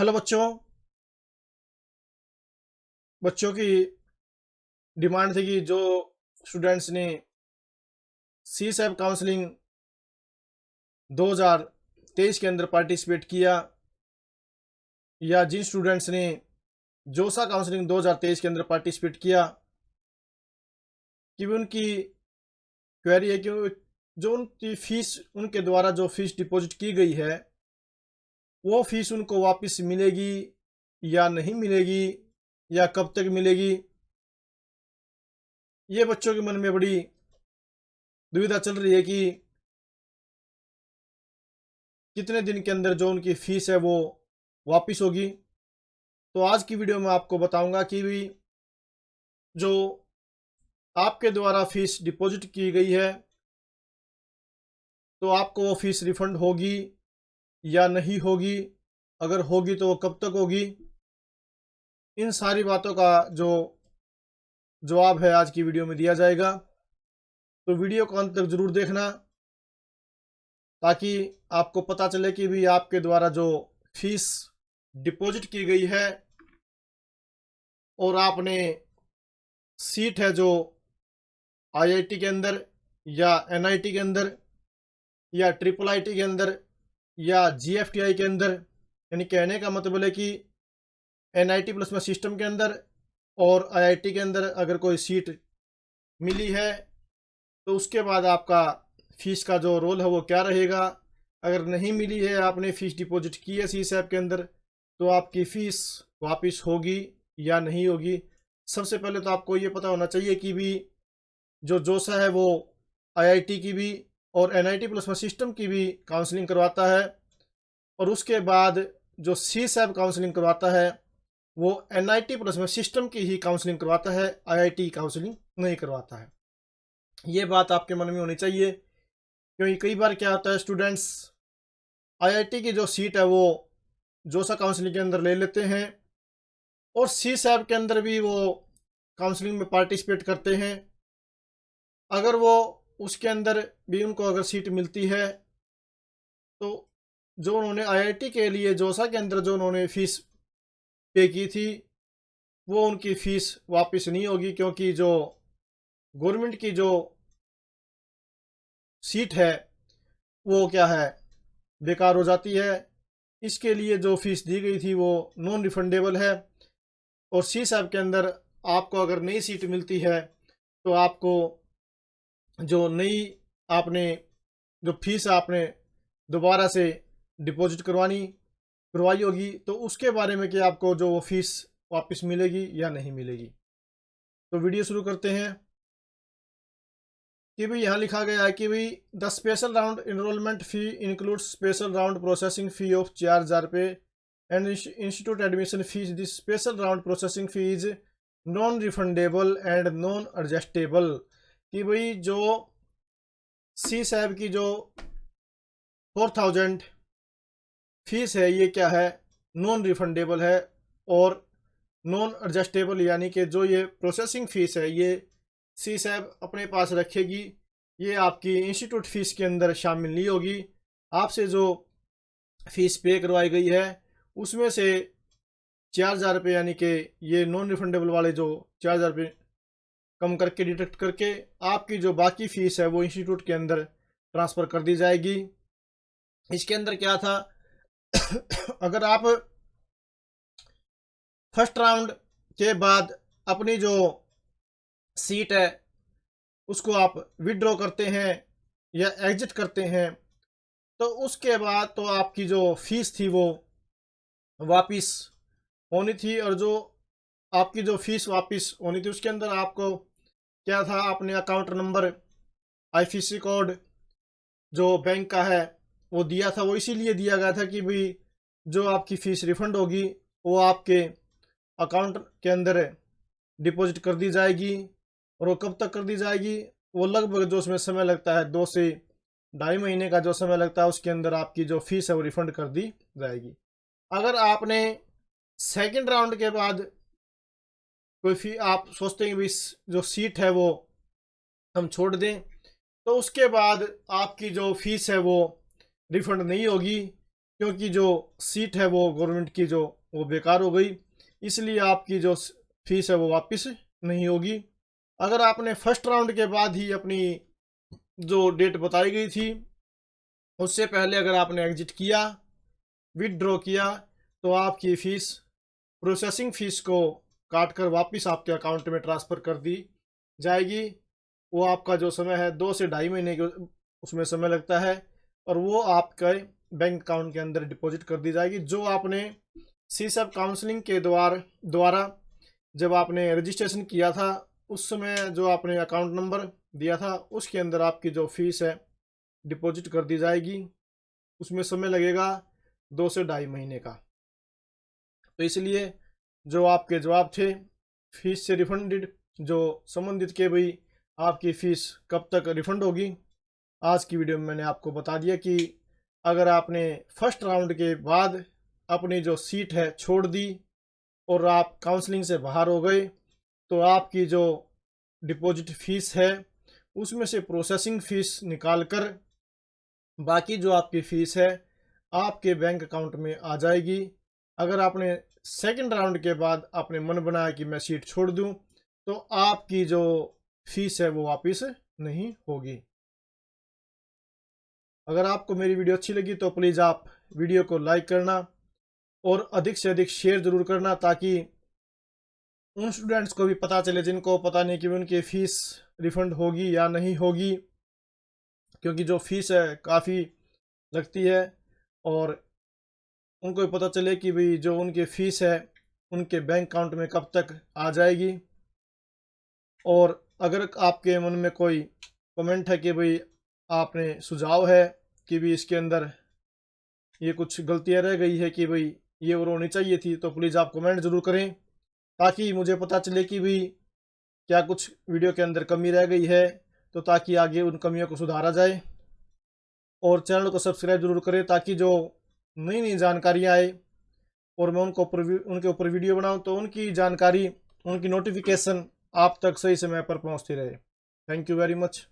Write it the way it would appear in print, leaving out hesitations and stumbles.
Hello बच्चों। बच्चों की डिमांड थी कि जो स्टूडेंट्स ने सी सैप काउंसलिंग 2023 के अंदर पार्टिसिपेट किया या जिन स्टूडेंट्स ने जोसा काउंसलिंग 2023 के अंदर पार्टिसिपेट किया कि भी उनकी क्वेरी है कि जो उनकी फीस उनके द्वारा जो फीस डिपॉजिट की गई है वो फीस उनको वापस मिलेगी या नहीं मिलेगी या कब तक मिलेगी। ये बच्चों के मन में बड़ी दुविधा चल रही है कि कितने दिन के अंदर जो उनकी फीस है वो वापस होगी। तो आज की वीडियो में आपको बताऊंगा कि भी जो आपके द्वारा फीस डिपॉजिट की गई है तो आपको वो फीस रिफंड होगी या नहीं होगी, अगर होगी तो वो कब तक होगी। इन सारी बातों का जो जवाब है आज की वीडियो में दिया जाएगा, तो वीडियो को अंत तक जरूर देखना ताकि आपको पता चले कि भी आपके द्वारा जो फीस डिपॉजिट की गई है और आपने सीट है जो आईआईटी के अंदर या एनआईटी के अंदर या ट्रिपल आईटी के अंदर या जीएफटीआई के अंदर, यानी कहने का मतलब है कि एनआईटी प्लस में सिस्टम के अंदर और आईआईटी के अंदर अगर कोई सीट मिली है तो उसके बाद आपका फीस का जो रोल है वो क्या रहेगा। अगर नहीं मिली है, आपने फीस डिपॉजिट की है सी सैप के अंदर, तो आपकी फ़ीस वापस होगी या नहीं होगी। सबसे पहले तो आपको ये पता होना चाहिए कि भी जो जोसा है वो आईआईटी की भी और एनआईटी प्लस में सिस्टम की भी काउंसलिंग करवाता है, और उसके बाद जो सी सैप काउंसलिंग करवाता है वो एनआईटी प्लस में सिस्टम की ही काउंसलिंग करवाता है, आईआईटी काउंसलिंग नहीं करवाता है। ये बात आपके मन में होनी चाहिए, क्योंकि कई बार क्या होता है, स्टूडेंट्स आईआईटी की जो सीट है वो जोसा काउंसलिंग के अंदर ले लेते हैं और सी सैप के अंदर भी वो काउंसलिंग में पार्टिसिपेट करते हैं। अगर वो उसके अंदर भी उनको अगर सीट मिलती है तो जो उन्होंने आईआईटी के लिए जोसा के अंदर जो उन्होंने फ़ीस पे की थी वो उनकी फ़ीस वापस नहीं होगी, क्योंकि जो गवर्नमेंट की जो सीट है वो क्या है, बेकार हो जाती है। इसके लिए जो फीस दी गई थी वो नॉन रिफंडेबल है। और सी सैप के अंदर आपको अगर नई सीट मिलती है तो आपको जो नई आपने जो फीस आपने दोबारा से डिपॉजिट करवाई होगी, तो उसके बारे में कि आपको जो वो फीस वापस मिलेगी या नहीं मिलेगी। तो वीडियो शुरू करते हैं कि भाई यहाँ लिखा गया है कि भाई the special round enrolment fee includes special round processing fee of 4,000 रुपये and institute admission fees this special round processing fee is non refundable and non adjustable. कि भाई जो सी सैब की जो 4,000 फीस है ये क्या है, नॉन रिफंडेबल है और नॉन एडजस्टेबल, यानी कि जो ये प्रोसेसिंग फ़ीस है ये सी सैब अपने पास रखेगी, ये आपकी इंस्टीट्यूट फ़ीस के अंदर शामिल नहीं होगी। आपसे जो फ़ीस पे करवाई गई है उसमें से 4,000 रुपये, यानी कि ये नॉन रिफंडेबल वाले जो 4,000 रुपये कम करके डिडक्ट करके आपकी जो बाकी फ़ीस है वो इंस्टीट्यूट के अंदर ट्रांसफ़र कर दी जाएगी। इसके अंदर क्या था अगर आप फर्स्ट राउंड के बाद अपनी जो सीट है उसको आप विड्रॉ करते हैं या एग्जिट करते हैं तो उसके बाद तो आपकी जो फीस थी वो वापस होनी थी, और जो आपकी जो फीस वापस होनी थी उसके अंदर आपको क्या था, अपने अकाउंट नंबर, आईएफएससी कोड जो बैंक का है वो दिया था। वो इसीलिए दिया गया था कि भाई जो आपकी फ़ीस रिफ़ंड होगी वो आपके अकाउंट के अंदर डिपॉजिट कर दी जाएगी, और वो कब तक कर दी जाएगी, वो लगभग जो उसमें समय लगता है 2 से 2.5 महीने का जो समय लगता है उसके अंदर आपकी जो फीस है वो रिफ़ंड कर दी जाएगी। अगर आपने सेकंड राउंड के बाद कोई फी आप सोचते हैं कि जो सीट है वो हम छोड़ दें, तो उसके बाद आपकी जो फीस है वो रिफ़ंड नहीं होगी, क्योंकि जो सीट है वो गवर्नमेंट की जो वो बेकार हो गई, इसलिए आपकी जो फीस है वो वापस नहीं होगी। अगर आपने फर्स्ट राउंड के बाद ही अपनी जो डेट बताई गई थी उससे पहले अगर आपने एग्जिट किया, विथड्रॉ किया, तो आपकी फ़ीस प्रोसेसिंग फ़ीस को काट कर वापस आपके अकाउंट में ट्रांसफ़र कर दी जाएगी। वो आपका जो समय है 2 से ढाई महीने के उसमें समय लगता है, और वो आपके बैंक अकाउंट के अंदर डिपॉजिट कर दी जाएगी। जो आपने सीसैप काउंसलिंग के द्वारा जब आपने रजिस्ट्रेशन किया था उस समय जो आपने अकाउंट नंबर दिया था उसके अंदर आपकी जो फीस है डिपॉजिट कर दी जाएगी। उसमें समय लगेगा 2 से ढाई महीने का। तो इसलिए जो आपके जवाब थे फीस से रिफंडेड, जो संबंधित के भाई आपकी फ़ीस कब तक रिफ़ंड होगी, आज की वीडियो में मैंने आपको बता दिया कि अगर आपने फर्स्ट राउंड के बाद अपनी जो सीट है छोड़ दी और आप काउंसलिंग से बाहर हो गए, तो आपकी जो डिपॉजिट फ़ीस है उसमें से प्रोसेसिंग फ़ीस निकाल कर बाकी जो आपकी फ़ीस है आपके बैंक अकाउंट में आ जाएगी। अगर आपने सेकंड राउंड के बाद आपने मन बनाया कि मैं सीट छोड़ दूं, तो आपकी जो फीस है वो वापस नहीं होगी। अगर आपको मेरी वीडियो अच्छी लगी तो प्लीज़ आप वीडियो को लाइक करना और अधिक से अधिक शेयर ज़रूर करना, ताकि उन स्टूडेंट्स को भी पता चले जिनको पता नहीं कि उनकी फ़ीस रिफ़ंड होगी या नहीं होगी, क्योंकि जो फ़ीस है काफ़ी लगती है, और उनको भी पता चले कि भाई जो उनकी फ़ीस है उनके बैंक अकाउंट में कब तक आ जाएगी। और अगर आपके मन में कोई कमेंट है कि भाई आपने सुझाव है कि भी इसके अंदर ये कुछ गलतियां रह गई है कि भाई ये और होनी चाहिए थी, तो प्लीज़ आप कमेंट ज़रूर करें, ताकि मुझे पता चले कि भाई क्या कुछ वीडियो के अंदर कमी रह गई है, तो ताकि आगे उन कमियों को सुधारा जाए। और चैनल को सब्सक्राइब जरूर करें ताकि जो नई नई जानकारियाँ आए और मैं उनके ऊपर वीडियो बनाऊं तो उनकी जानकारी, उनकी नोटिफिकेशन आप तक सही समय पर पहुंचती रहे। Thank you very much.